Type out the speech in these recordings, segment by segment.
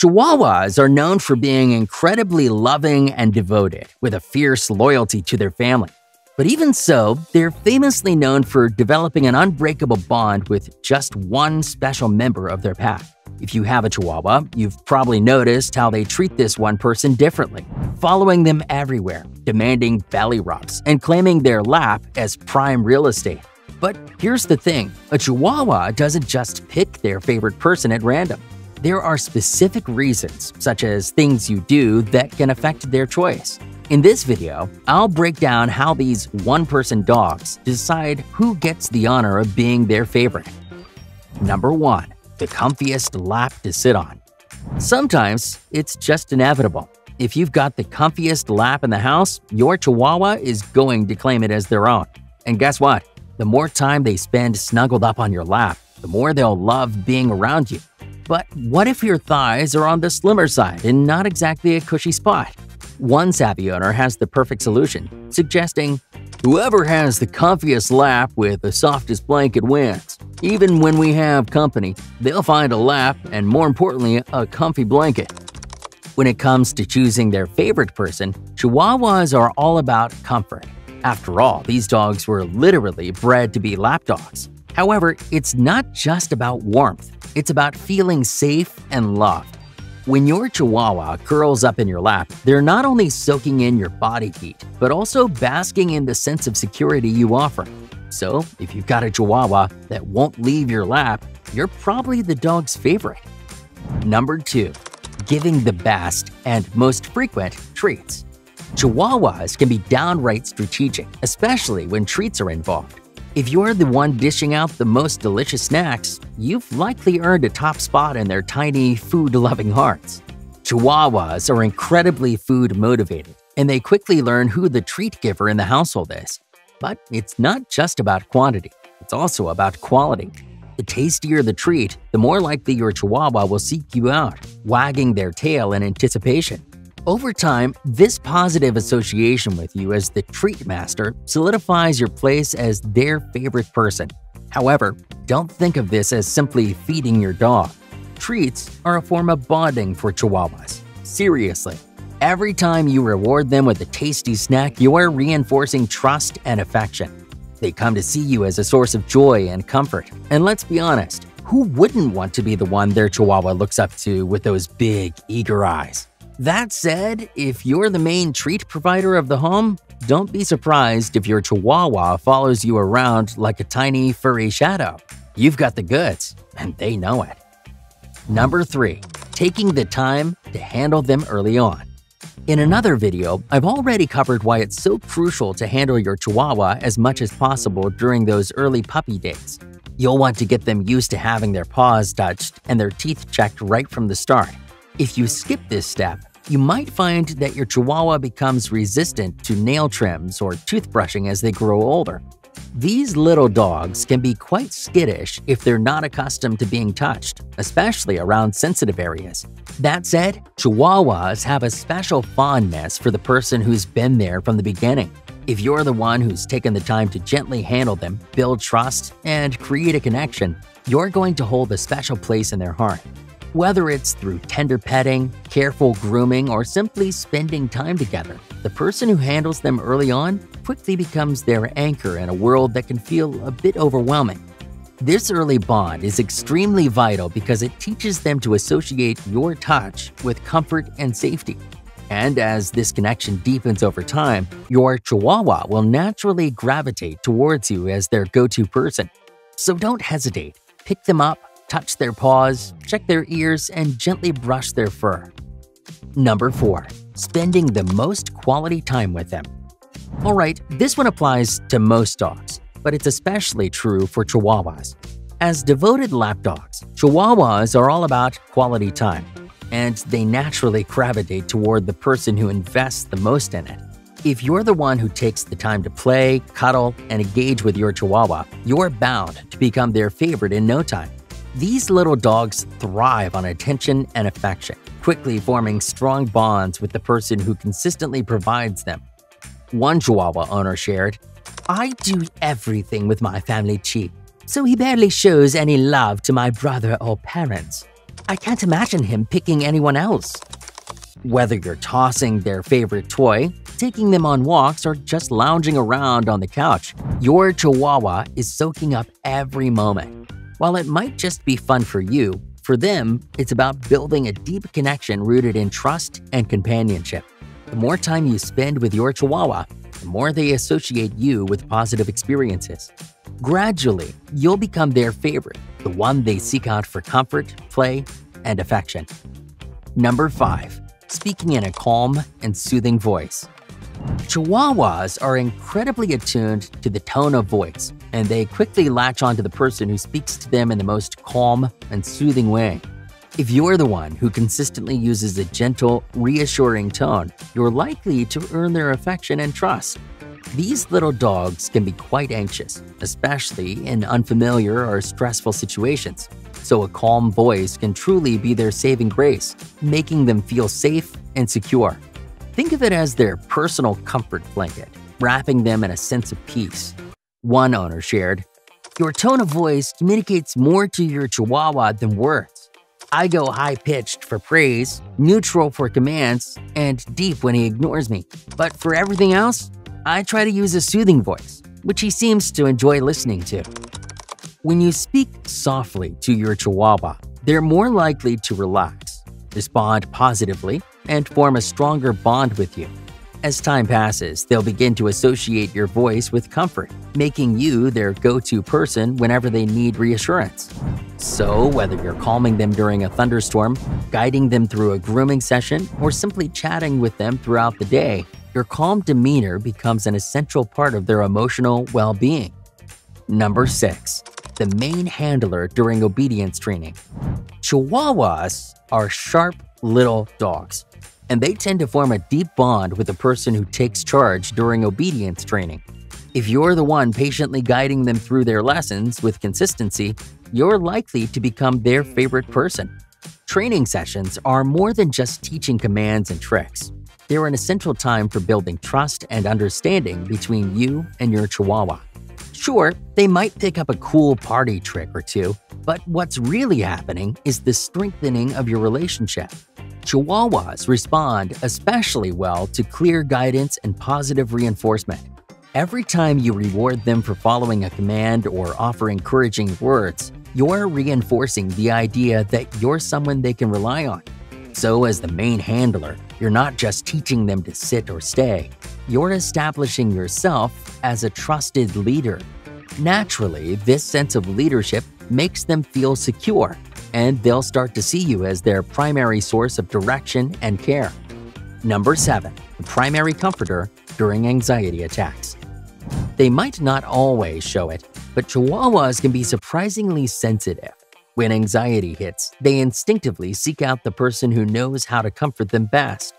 Chihuahuas are known for being incredibly loving and devoted, with a fierce loyalty to their family. But even so, they're famously known for developing an unbreakable bond with just one special member of their pack. If you have a Chihuahua, you've probably noticed how they treat this one person differently, following them everywhere, demanding belly rubs, and claiming their lap as prime real estate. But here's the thing, a Chihuahua doesn't just pick their favorite person at random. There are specific reasons, such as things you do, that can affect their choice. In this video, I'll break down how these one-person dogs decide who gets the honor of being their favorite. Number 1. The comfiest lap to sit on. Sometimes it's just inevitable. If you've got the comfiest lap in the house, your Chihuahua is going to claim it as their own. And guess what? The more time they spend snuggled up on your lap, the more they'll love being around you. But what if your thighs are on the slimmer side and not exactly a cushy spot? One savvy owner has the perfect solution, suggesting, "Whoever has the comfiest lap with the softest blanket wins. Even when we have company, they'll find a lap and, more importantly, a comfy blanket." When it comes to choosing their favorite person, Chihuahuas are all about comfort. After all, these dogs were literally bred to be lapdogs. However, it's not just about warmth. It's about feeling safe and loved. When your Chihuahua curls up in your lap, they're not only soaking in your body heat, but also basking in the sense of security you offer. So, if you've got a Chihuahua that won't leave your lap, you're probably the dog's favorite. Number 2. Giving the best and most frequent treats. Chihuahuas can be downright strategic, especially when treats are involved. If you're the one dishing out the most delicious snacks, you've likely earned a top spot in their tiny, food-loving hearts. Chihuahuas are incredibly food-motivated, and they quickly learn who the treat giver in the household is. But it's not just about quantity, it's also about quality. The tastier the treat, the more likely your Chihuahua will seek you out, wagging their tail in anticipation. Over time, this positive association with you as the treat master solidifies your place as their favorite person. However, don't think of this as simply feeding your dog. Treats are a form of bonding for Chihuahuas. Seriously, every time you reward them with a tasty snack, you are reinforcing trust and affection. They come to see you as a source of joy and comfort. And let's be honest, who wouldn't want to be the one their Chihuahua looks up to with those big, eager eyes? That said, if you're the main treat provider of the home, don't be surprised if your Chihuahua follows you around like a tiny, furry shadow. You've got the goods, and they know it. Number 3. Taking the time to handle them early on. In another video, I've already covered why it's so crucial to handle your Chihuahua as much as possible during those early puppy days. You'll want to get them used to having their paws touched and their teeth checked right from the start. If you skip this step, you might find that your Chihuahua becomes resistant to nail trims or toothbrushing as they grow older. These little dogs can be quite skittish if they're not accustomed to being touched, especially around sensitive areas. That said, Chihuahuas have a special fondness for the person who's been there from the beginning. If you're the one who's taken the time to gently handle them, build trust, and create a connection, you're going to hold a special place in their heart. Whether it's through tender petting, careful grooming, or simply spending time together, the person who handles them early on quickly becomes their anchor in a world that can feel a bit overwhelming. This early bond is extremely vital because it teaches them to associate your touch with comfort and safety. And as this connection deepens over time, your Chihuahua will naturally gravitate towards you as their go-to person. So don't hesitate. Pick them up, touch their paws, check their ears, and gently brush their fur. Number 4. Spending the most quality time with them. Alright, this one applies to most dogs, but it's especially true for Chihuahuas. As devoted lapdogs, Chihuahuas are all about quality time, and they naturally gravitate toward the person who invests the most in it. If you're the one who takes the time to play, cuddle, and engage with your Chihuahua, you're bound to become their favorite in no time. These little dogs thrive on attention and affection, quickly forming strong bonds with the person who consistently provides them. One Chihuahua owner shared, "I do everything with my family Chi, so he barely shows any love to my brother or parents. I can't imagine him picking anyone else." Whether you're tossing their favorite toy, taking them on walks, or just lounging around on the couch, your Chihuahua is soaking up every moment. While it might just be fun for you, for them, it's about building a deep connection rooted in trust and companionship. The more time you spend with your Chihuahua, the more they associate you with positive experiences. Gradually, you'll become their favorite, the one they seek out for comfort, play, and affection. Number 5. Speaking in a calm and soothing voice. Chihuahuas are incredibly attuned to the tone of voice, and they quickly latch onto the person who speaks to them in the most calm and soothing way. If you're the one who consistently uses a gentle, reassuring tone, you're likely to earn their affection and trust. These little dogs can be quite anxious, especially in unfamiliar or stressful situations, so a calm voice can truly be their saving grace, making them feel safe and secure. Think of it as their personal comfort blanket, wrapping them in a sense of peace. One owner shared, "Your tone of voice communicates more to your Chihuahua than words. I go high-pitched for praise, neutral for commands, and deep when he ignores me. But for everything else, I try to use a soothing voice, which he seems to enjoy listening to." When you speak softly to your Chihuahua, they're more likely to relax, respond positively, and form a stronger bond with you. As time passes, they'll begin to associate your voice with comfort, making you their go-to person whenever they need reassurance. So, whether you're calming them during a thunderstorm, guiding them through a grooming session, or simply chatting with them throughout the day, your calm demeanor becomes an essential part of their emotional well-being. Number 6. The main handler during obedience training. Chihuahuas are sharp little dogs, and they tend to form a deep bond with the person who takes charge during obedience training. If you're the one patiently guiding them through their lessons with consistency, you're likely to become their favorite person. Training sessions are more than just teaching commands and tricks. They're an essential time for building trust and understanding between you and your Chihuahua. Sure, they might pick up a cool party trick or two, but what's really happening is the strengthening of your relationship. Chihuahuas respond especially well to clear guidance and positive reinforcement. Every time you reward them for following a command or offer encouraging words, you're reinforcing the idea that you're someone they can rely on. So as the main handler, you're not just teaching them to sit or stay. You're establishing yourself as a trusted leader. Naturally, this sense of leadership makes them feel secure, and they'll start to see you as their primary source of direction and care. Number 7. The primary comforter during anxiety attacks. They might not always show it, but Chihuahuas can be surprisingly sensitive. When anxiety hits, they instinctively seek out the person who knows how to comfort them best.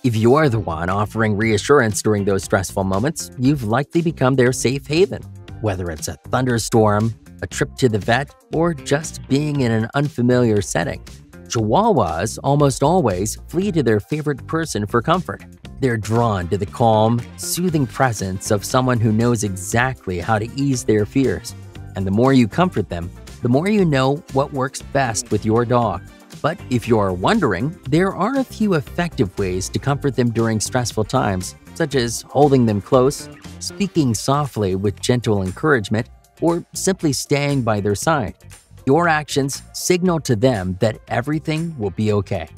If you're the one offering reassurance during those stressful moments, you've likely become their safe haven. Whether it's a thunderstorm, a trip to the vet, or just being in an unfamiliar setting, Chihuahuas almost always flee to their favorite person for comfort. They're drawn to the calm, soothing presence of someone who knows exactly how to ease their fears. And the more you comfort them, the more you know what works best with your dog. But if you're wondering, there are a few effective ways to comfort them during stressful times, such as holding them close, speaking softly with gentle encouragement, or simply staying by their side. Your actions signal to them that everything will be okay.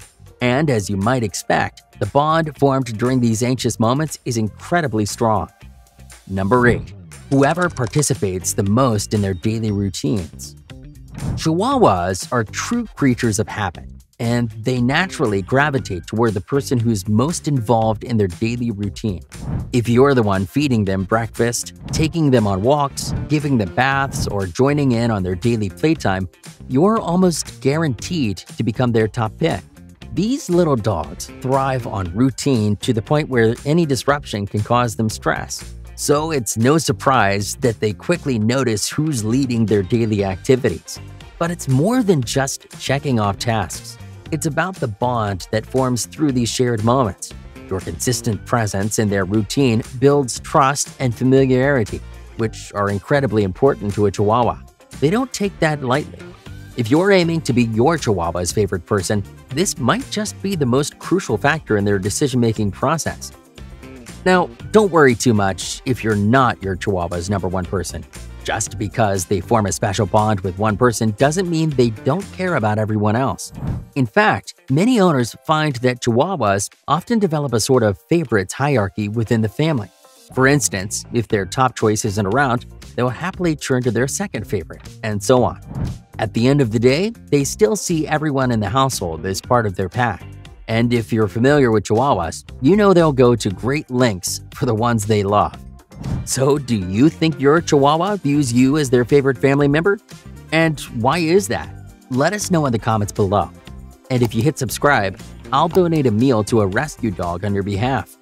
And as you might expect, the bond formed during these anxious moments is incredibly strong. Number 8. Whoever participates the most in their daily routines. Chihuahuas are true creatures of habit, and they naturally gravitate toward the person who's most involved in their daily routine. If you're the one feeding them breakfast, taking them on walks, giving them baths, or joining in on their daily playtime, you're almost guaranteed to become their top pick. These little dogs thrive on routine to the point where any disruption can cause them stress. So it's no surprise that they quickly notice who's leading their daily activities. But it's more than just checking off tasks. It's about the bond that forms through these shared moments. Your consistent presence in their routine builds trust and familiarity, which are incredibly important to a Chihuahua. They don't take that lightly. If you're aiming to be your Chihuahua's favorite person, this might just be the most crucial factor in their decision-making process. Now, don't worry too much if you're not your Chihuahua's number one person. Just because they form a special bond with one person doesn't mean they don't care about everyone else. In fact, many owners find that Chihuahuas often develop a sort of favorites hierarchy within the family. For instance, if their top choice isn't around, they'll happily turn to their second favorite, and so on. At the end of the day, they still see everyone in the household as part of their pack. And if you're familiar with Chihuahuas, you know they'll go to great lengths for the ones they love. So, do you think your Chihuahua views you as their favorite family member? And why is that? Let us know in the comments below. And if you hit subscribe, I'll donate a meal to a rescue dog on your behalf.